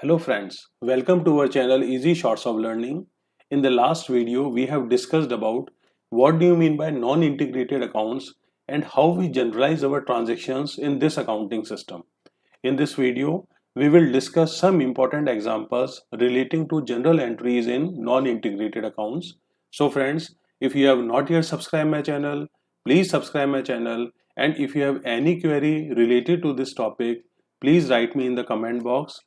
Hello friends, welcome to our channel Easy Shorts of Learning. In the last video, we have discussed about what do you mean by non-integrated accounts and how we generalize our transactions in this accounting system. In this video, we will discuss some important examples relating to general entries in non-integrated accounts. So friends, if you have not yet subscribed my channel, please subscribe my channel, and if you have any query related to this topic, please write me in the comment box.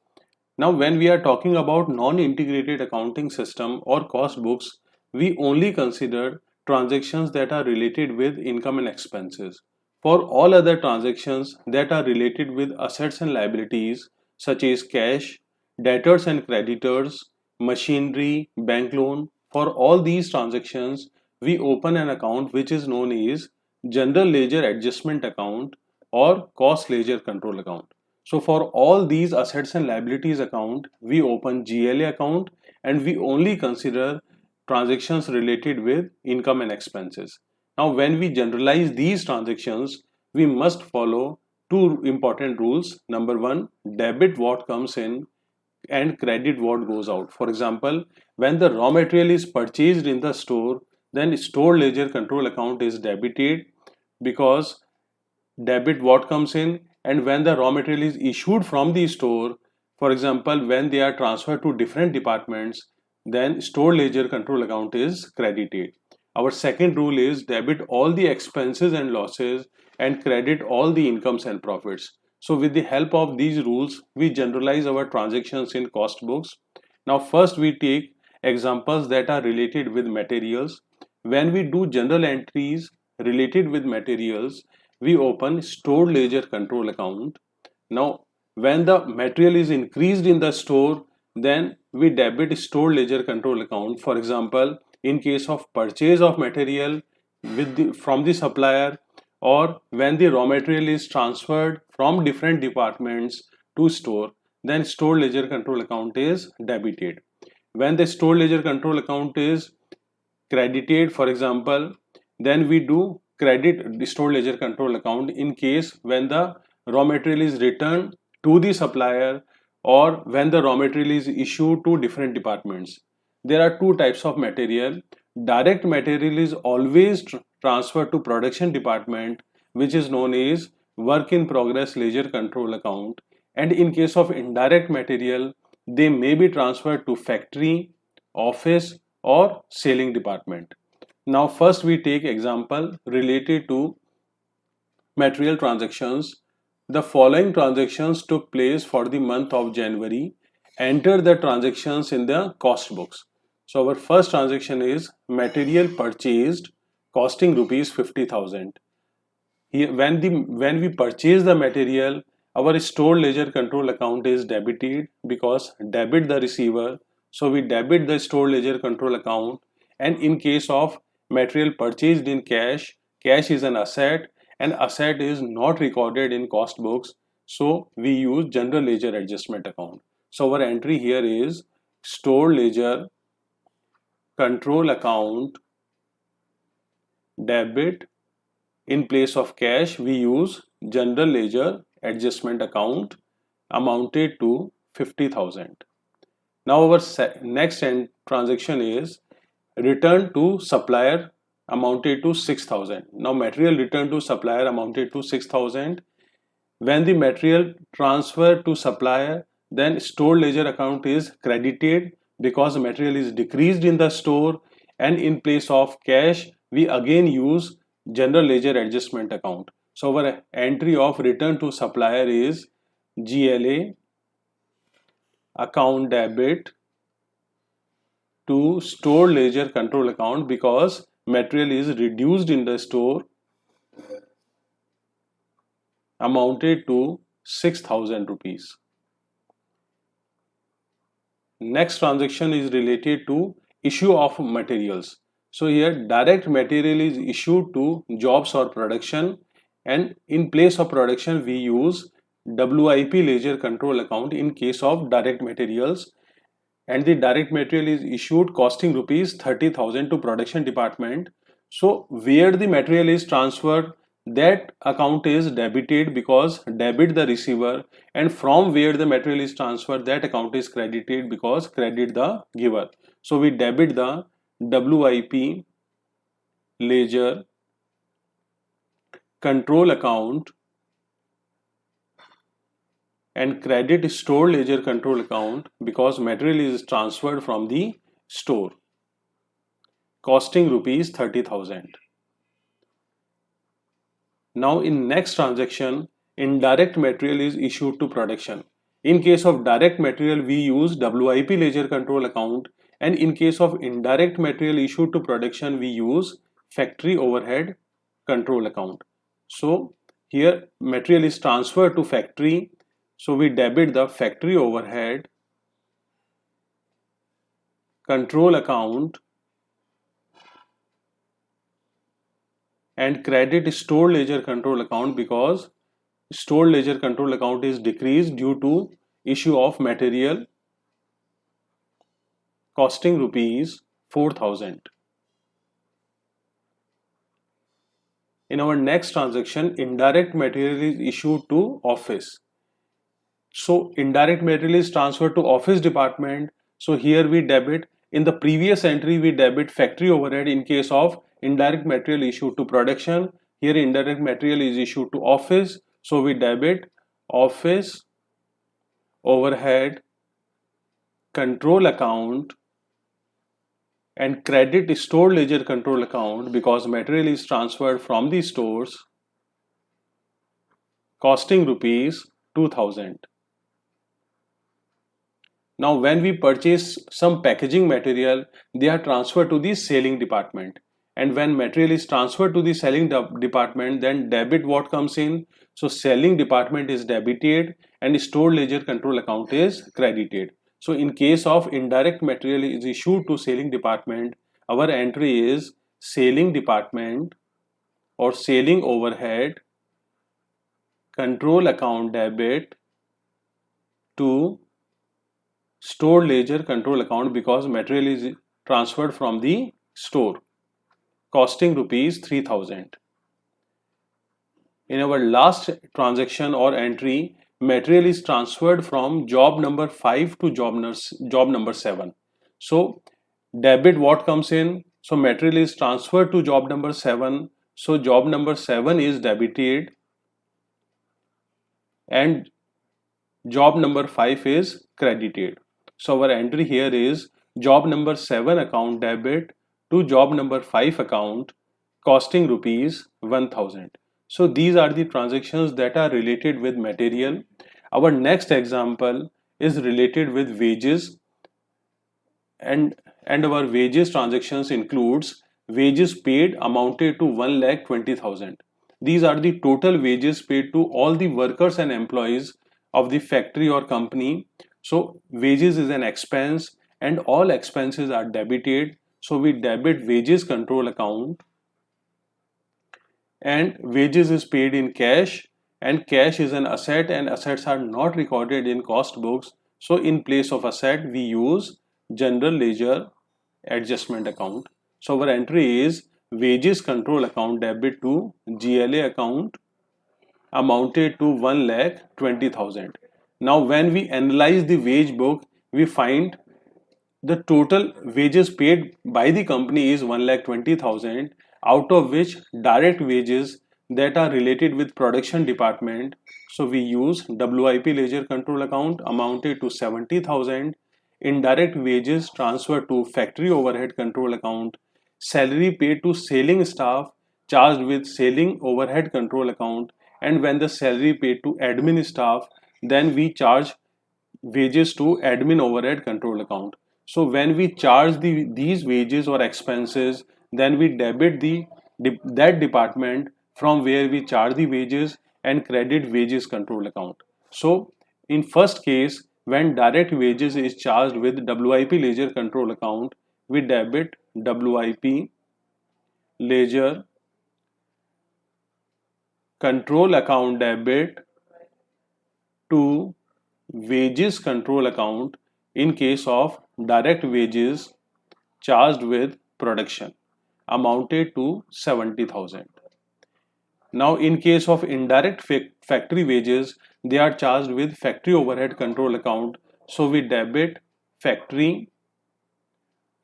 Now, when we are talking about non-integrated accounting system or cost books, we only consider transactions that are related with income and expenses. For all other transactions that are related with assets and liabilities, such as cash, debtors and creditors, machinery, bank loan, for all these transactions, we open an account which is known as General Ledger Adjustment Account or Cost Ledger Control Account. So for all these assets and liabilities account, we open GLA account and we only consider transactions related with income and expenses. Now when we generalize these transactions, we must follow two important rules. Number one, debit what comes in and credit what goes out. For example, when the raw material is purchased in the store, then store ledger control account is debited because debit what comes in, and when the raw material is issued from the store, for example when they are transferred to different departments, then store ledger control account is credited. Our second rule is debit all the expenses and losses and credit all the incomes and profits. So with the help of these rules, we generalize our transactions in cost books. Now first we take examples that are related with materials. When we do general entries related with materials, we open stored ledger control account. Now, when the material is increased in the store, then we debit stored ledger control account. For example, in case of purchase of material from the supplier, or when the raw material is transferred from different departments to store, then stored ledger control account is debited. When the stored ledger control account is credited, for example, then we do credit the stored ledger control account in case when the raw material is returned to the supplier or when the raw material is issued to different departments. There are two types of material. Direct material is always transferred to production department, which is known as work in progress ledger control account, and in case of indirect material, they may be transferred to factory, office, or selling department. Now first we take example related to material transactions. The following transactions took place for the month of January. Enter the transactions in the cost books. So our first transaction is material purchased costing rupees 50,000. Here, when we purchase the material, our store ledger control account is debited because debit the receiver. So we debit the store ledger control account. And in case of material purchased in cash, cash is an asset, and asset is not recorded in cost books. So we use general ledger adjustment account. So our entry here is store ledger control account debit. In place of cash, we use general ledger adjustment account amounted to 50,000. Now our next transaction is return to supplier amounted to 6,000. Now material return to supplier amounted to 6,000. When the material transfer to supplier, then store ledger account is credited because material is decreased in the store, and in place of cash, we again use general ledger adjustment account. So our entry of return to supplier is GLA account debit to store ledger control account because material is reduced in the store amounted to 6,000 rupees. Next transaction is related to issue of materials. So here direct material is issued to jobs or production, and in place of production we use WIP ledger control account in case of direct materials, and the direct material is issued costing rupees 30,000 to production department. So where the material is transferred, that account is debited because debit the receiver, and from where the material is transferred, that account is credited because credit the giver. So we debit the WIP ledger control account and credit store ledger control account because material is transferred from the store, costing rupees 30,000. Now in next transaction, indirect material is issued to production. In case of direct material, we use WIP ledger control account, and in case of indirect material issued to production, we use factory overhead control account. So here material is transferred to factory, so we debit the factory overhead control account and credit store ledger control account because store ledger control account is decreased due to issue of material costing rupees 4,000. In our next transaction, indirect material is issued to office. So indirect material is transferred to office department. So here we debit, in the previous entry we debit factory overhead in case of indirect material issued to production. Here indirect material is issued to office. So we debit office overhead control account and credit store ledger control account because material is transferred from the stores costing rupees 2,000. Now when we purchase some packaging material, they are transferred to the selling department, and when material is transferred to the selling department, then debit what comes in. So selling department is debited and store ledger control account is credited. So in case of indirect material is issued to selling department, our entry is selling department or selling overhead control account debit to store ledger control account because material is transferred from the store costing rupees 3,000. In our last transaction or entry, material is transferred from job number 5 to job number 7. So debit what comes in. So material is transferred to job number 7. So job number 7 is debited and job number 5 is credited. So our entry here is job number 7 account debit to job number 5 account costing rupees 1,000. So these are the transactions that are related with material. Our next example is related with wages, and our wages transactions includes wages paid amounted to 1,20,000. These are the total wages paid to all the workers and employees of the factory or company. So wages is an expense and all expenses are debited. So we debit wages control account, and wages is paid in cash, and cash is an asset and assets are not recorded in cost books. So in place of asset we use general ledger adjustment account. So our entry is wages control account debit to GLA account amounted to 1,20,000. Now when we analyze the wage book, we find the total wages paid by the company is 1,20,000, out of which direct wages that are related with production department. So we use WIP ledger control account amounted to 70,000, indirect wages transferred to factory overhead control account, salary paid to selling staff charged with selling overhead control account, and when the salary paid to admin staff, then we charge wages to admin overhead control account. So when we charge these wages or expenses, then we debit that department from where we charge the wages and credit wages control account. So in first case, when direct wages is charged with WIP ledger control account, we debit WIP ledger control account debit to wages control account in case of direct wages charged with production amounted to 70,000. Now, in case of indirect factory wages, they are charged with factory overhead control account. So we debit factory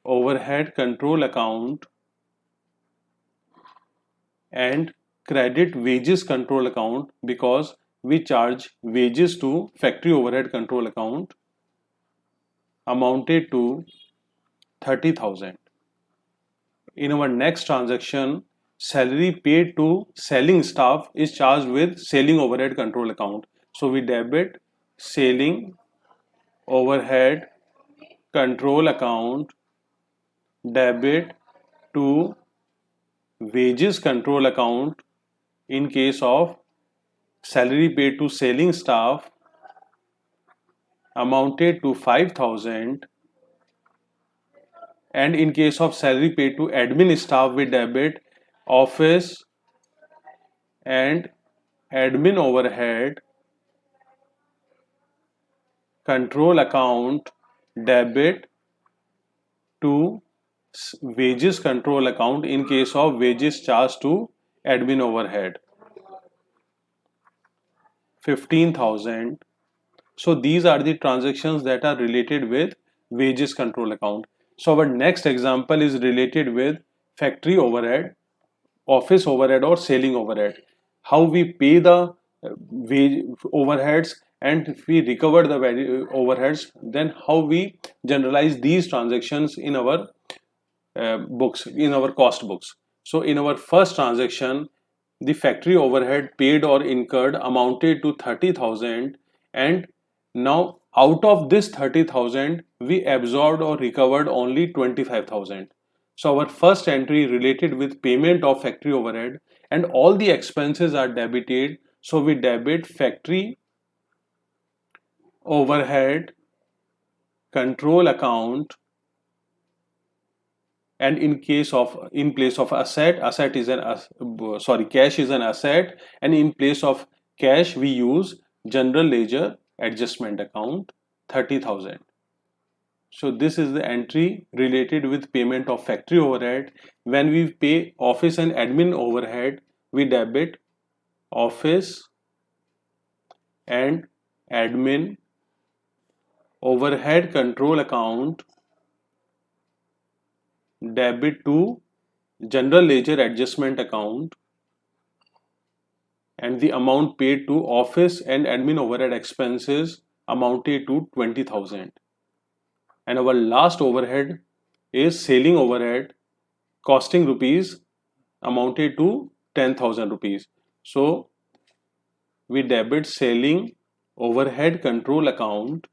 overhead control account and credit wages control account because we charge wages to factory overhead control account amounted to 30,000. In our next transaction, salary paid to selling staff is charged with selling overhead control account. So we debit selling overhead control account debit to wages control account in case of salary paid to selling staff amounted to 5,000, and in case of salary paid to admin staff we debit office and admin overhead control account debit to wages control account in case of wages charged to admin overhead 15,000. So these are the transactions that are related with wages control account. So our next example is related with factory overhead, office overhead or selling overhead. How we pay the wage overheads and if we recover the overheads, then how we generalize these transactions in our books, in our cost books. So in our first transaction, the factory overhead paid or incurred amounted to 30,000, and now out of this 30,000 we absorbed or recovered only 25,000. So our first entry related with payment of factory overhead and all the expenses are debited. So we debit factory overhead control account, and in case of in place of asset is an cash is an asset, and in place of cash we use general ledger adjustment account 30,000. So this is the entry related with payment of factory overhead. When we pay office and admin overhead, we debit office and admin overhead control account debit to general ledger adjustment account, and the amount paid to office and admin overhead expenses amounted to 20,000. And our last overhead is selling overhead costing rupees amounted to 10,000 rupees. So we debit selling overhead control account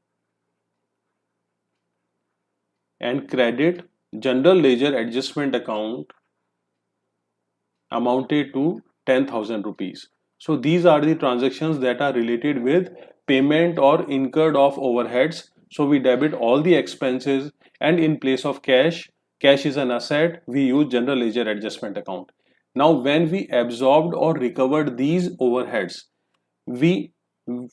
and credit general ledger adjustment account amounted to 10,000 rupees. So these are the transactions that are related with payment or incurred of overheads. So we debit all the expenses, and in place of cash, cash is an asset, we use general ledger adjustment account. Now when we absorbed or recovered these overheads, we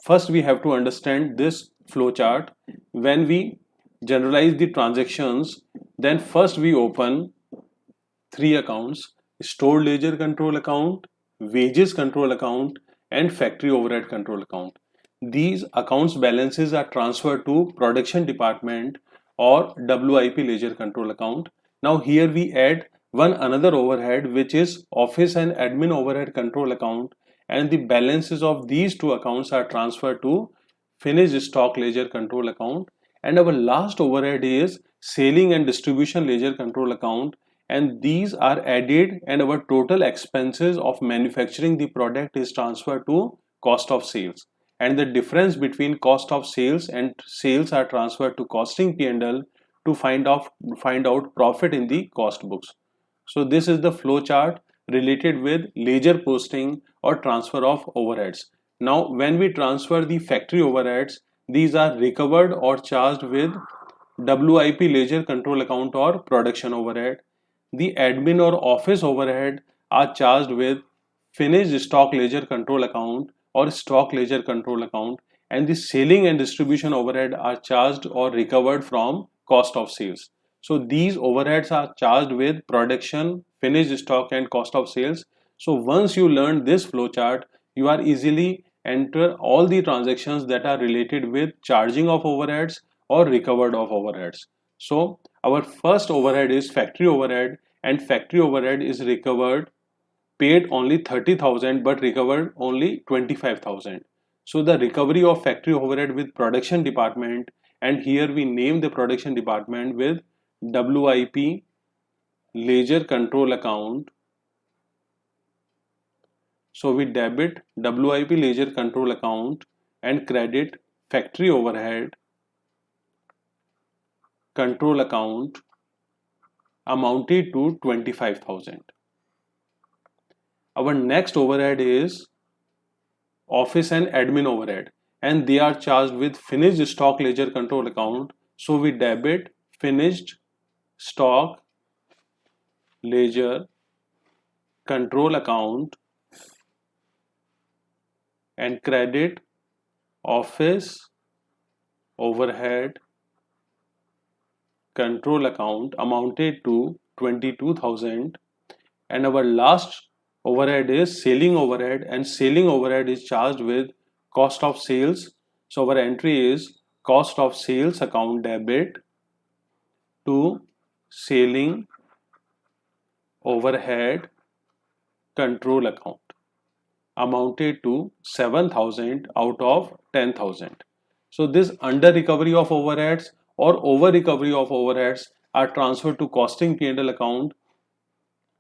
first we have to understand this flow chart. When we generalize the transactions, then first we open three accounts: stored ledger control account, wages control account, and factory overhead control account. These accounts balances are transferred to production department or WIP ledger control account. Now here we add one another overhead which is office and admin overhead control account, and the balances of these two accounts are transferred to finished stock ledger control account. And our last overhead is selling and distribution ledger control account, and these are added, and our total expenses of manufacturing the product is transferred to cost of sales, and the difference between cost of sales and sales are transferred to costing P&L to find out profit in the cost books. So this is the flow chart related with ledger posting or transfer of overheads. Now when we transfer the factory overheads, these are recovered or charged with WIP ledger control account or production overhead. The admin or office overhead are charged with finished stock ledger control account or stock ledger control account, and the selling and distribution overhead are charged or recovered from cost of sales. So these overheads are charged with production, finished stock, and cost of sales. So once you learn this flowchart, you are easily enter all the transactions that are related with charging of overheads or recovered of overheads. So our first overhead is factory overhead, and factory overhead is recovered, paid only 30,000 but recovered only 25,000. So the recovery of factory overhead with production department, and here we name the production department with WIP ledger control account. So we debit WIP ledger control account and credit factory overhead control account amounted to 25,000. Our next overhead is office and admin overhead, and they are charged with finished stock ledger control account. So we debit finished stock ledger control account and credit office overhead control account amounted to 22,000. And our last overhead is selling overhead, and selling overhead is charged with cost of sales. So our entry is cost of sales account debit to selling overhead control account amounted to 7,000 out of 10,000. So this under recovery of overheads or over recovery of overheads are transferred to costing P&L account.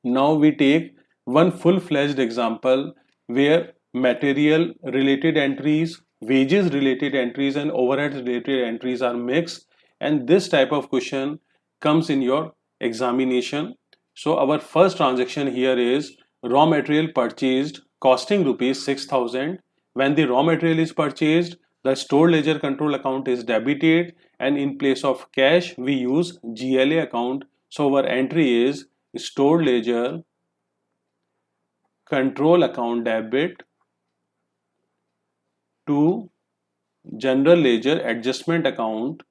Now we take one full-fledged example where material related entries, wages related entries and overhead related entries are mixed, and this type of question comes in your examination. So our first transaction here is raw material purchased costing rupees 6,000. When the raw material is purchased, the store ledger control account is debited, and in place of cash we use GLA account. So our entry is store ledger control account debit to general ledger adjustment account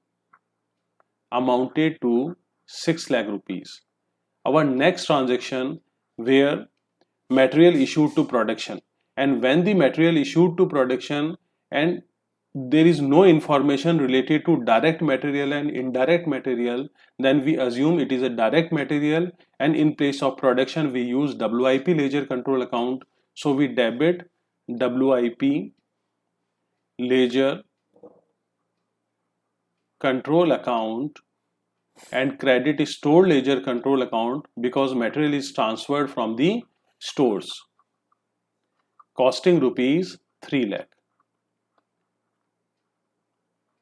amounted to 6 lakh rupees. Our next transaction where material issued to production, and when the material issued to production and there is no information related to direct material and indirect material, then we assume it is a direct material, and in place of production we use WIP ledger control account. So we debit WIP ledger control account and credit store ledger control account because material is transferred from the stores costing rupees 3 lakh.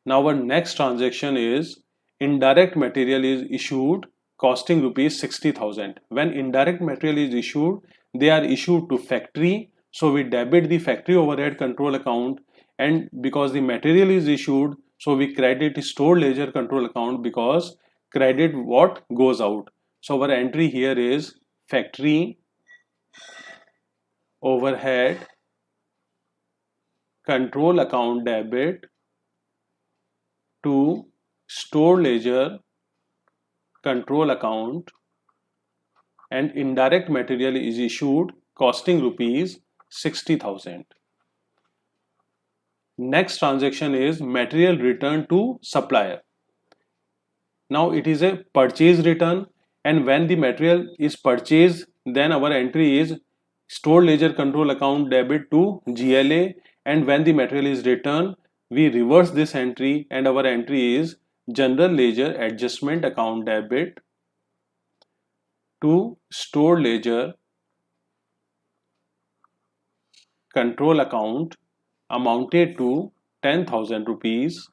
Now our next transaction is indirect material is issued costing rupees 60,000. When indirect material is issued, they are issued to factory. So we debit the factory overhead control account, and because the material is issued, so we credit store ledger control account because credit what goes out. So our entry here is factory overhead control account debit to store ledger control account, and indirect material is issued costing rupees 60,000. Next transaction is material return to supplier. Now it is a purchase return, and when the material is purchased, then our entry is store ledger control account debit to GLA, and when the material is returned, we reverse this entry and our entry is general ledger adjustment account debit to store ledger control account amounted to 10,000 rupees.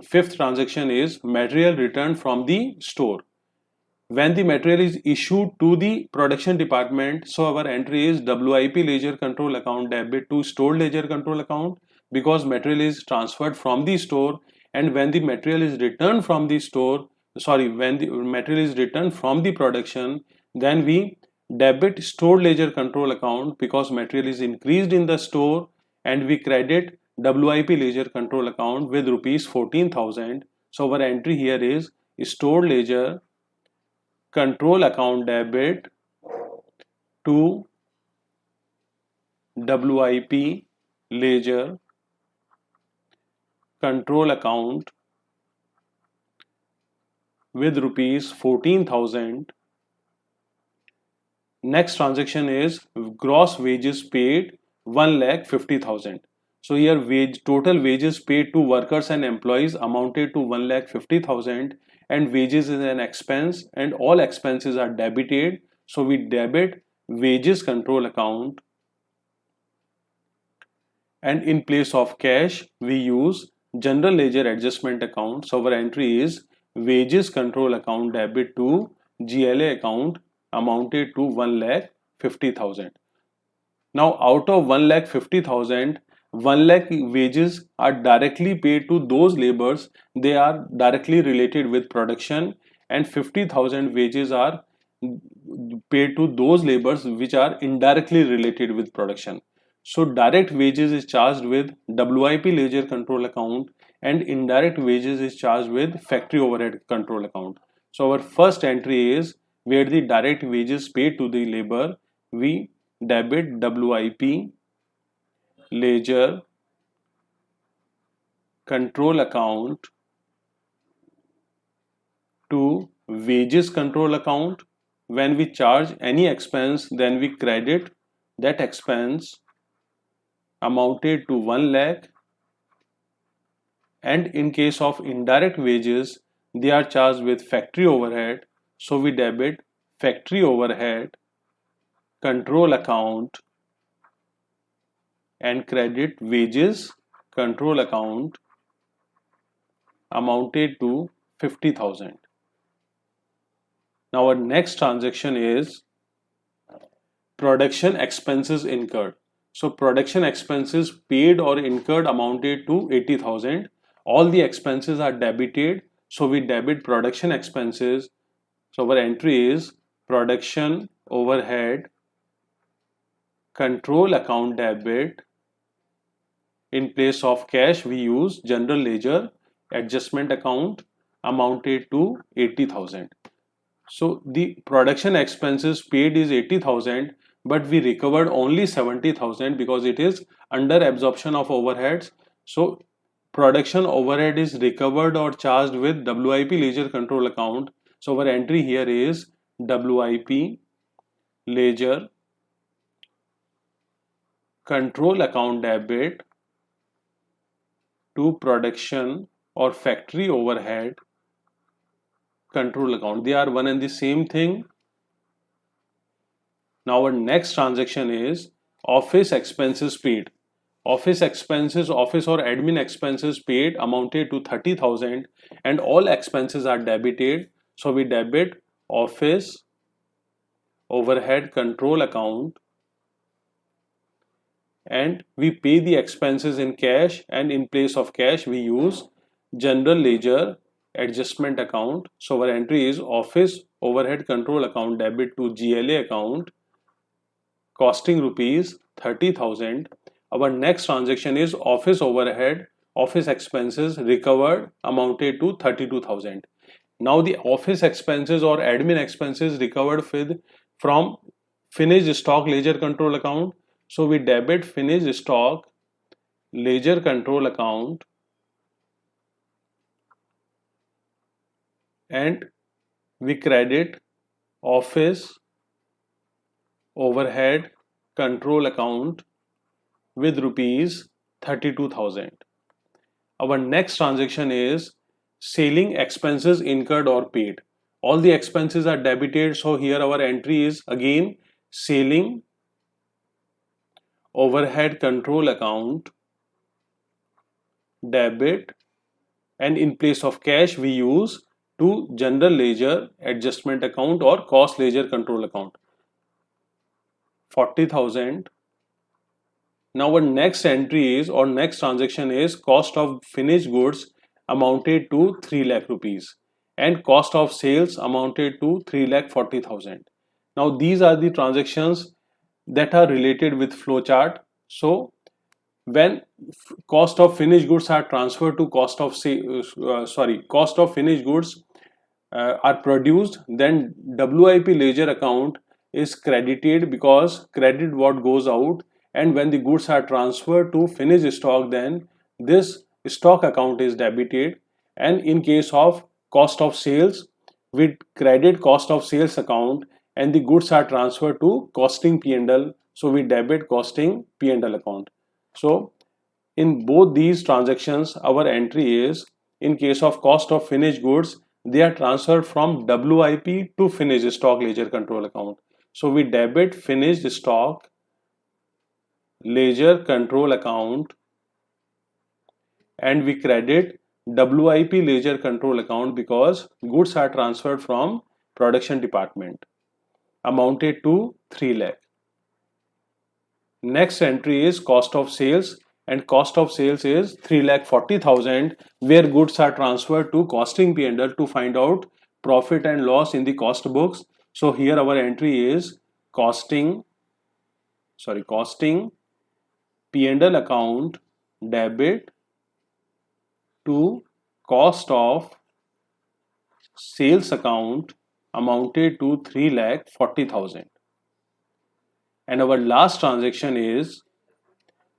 Fifth transaction is material returned from the store. When the material is issued to the production department, so our entry is WIP ledger control account debit to store ledger control account because material is transferred from the store, and when the material is returned from the store, when the material is returned from the production, then we debit store ledger control account because material is increased in the store, and we credit WIP ledger control account with rupees 14,000. So our entry here is store ledger control account debit to WIP ledger control account with rupees 14,000. Next transaction is gross wages paid 1,50,000. So here total wages paid to workers and employees amounted to 1,50,000, and wages is an expense and all expenses are debited. So we debit wages control account, and in place of cash we use general ledger adjustment account. So our entry is wages control account debit to GLA account amounted to 1,50,000. Now out of 1,50,000, 1 lakh wages are directly paid to those laborers, they are directly related with production, and 50,000 wages are paid to those laborers which are indirectly related with production. So direct wages is charged with WIP ledger control account, and indirect wages is charged with factory overhead control account. So our first entry is where the direct wages paid to the labor, we debit WIP ledger control account to wages control account. When we charge any expense, then we credit that expense amounted to 1 lakh, and in case of indirect wages they are charged with factory overhead, so we debit factory overhead control account and credit wages control account amounted to 50,000. Now our next transaction is production expenses incurred. So production expenses paid or incurred amounted to 80,000. All the expenses are debited, so we debit production expenses. So our entry is production overhead control account debit. In place of cash we use general ledger adjustment account amounted to 80,000. So the production expenses paid is 80,000, but we recovered only 70,000 because it is under absorption of overheads. So production overhead is recovered or charged with WIP ledger control account. So our entry here is WIP ledger control account debit to production or factory overhead control account. They are one and the same thing. Now our next transaction is office expenses paid. Office expenses, office or admin expenses paid amounted to 30,000, and all expenses are debited. So we debit office overhead control account, and we pay the expenses in cash, and in place of cash we use general ledger adjustment account. So our entry is office overhead control account debit to GLA account costing rupees 30,000. Our next transaction is office overhead office expenses recovered amounted to 32,000. Now the office expenses or admin expenses recovered from finished stock ledger control account. So we debit finished stock ledger control account and we credit office overhead control account with rupees 32,000. Our next transaction is selling expenses incurred or paid. All the expenses are debited, so here our entry is again selling overhead control account debit, and in place of cash we use to general ledger adjustment account or cost ledger control account 40,000. Now our next entry is or next transaction is cost of finished goods amounted to 3 lakh rupees and cost of sales amounted to 3,40,000. Now these are the transactions that are related with flowchart. So when cost of finished goods are transferred to cost of finished goods are produced, then WIP ledger account is credited because credit what goes out, and when the goods are transferred to finished stock, then this stock account is debited. And in case of cost of sales, we credit cost of sales account and the goods are transferred to costing P&L, so we debit costing P&L account. So in both these transactions, our entry is, in case of cost of finished goods, they are transferred from WIP to finished stock ledger control account. So we debit finished stock ledger control account and we credit WIP ledger control account because goods are transferred from production department, amounted to 3 lakh. Next entry is cost of sales, and cost of sales is 3,40,000, where goods are transferred to costing P&L to find out profit and loss in the cost books. So here our entry is costing P&L account debit to cost of sales account amounted to 3,40,000. And our last transaction is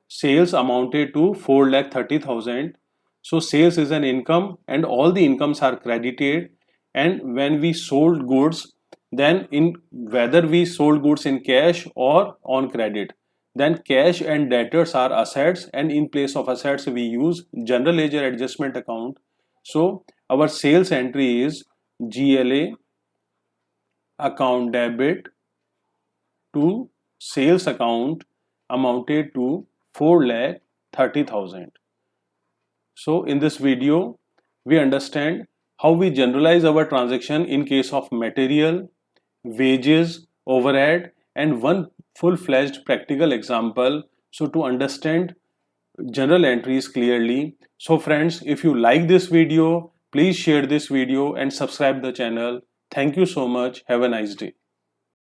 sales amounted to 4,30,000. So sales is an income and all the incomes are credited, and when we sold goods, then in whether we sold goods in cash or on credit, then cash and debtors are assets, and in place of assets we use general ledger adjustment account. So our sales entry is GLA account debit to sales account amounted to 4,30,000. So in this video, we understand how we generalize our transaction in case of material, wages, overhead, and one full-fledged practical example. So to understand general entries clearly. So friends, if you like this video, please share this video and subscribe the channel. Thank you so much. Have a nice day.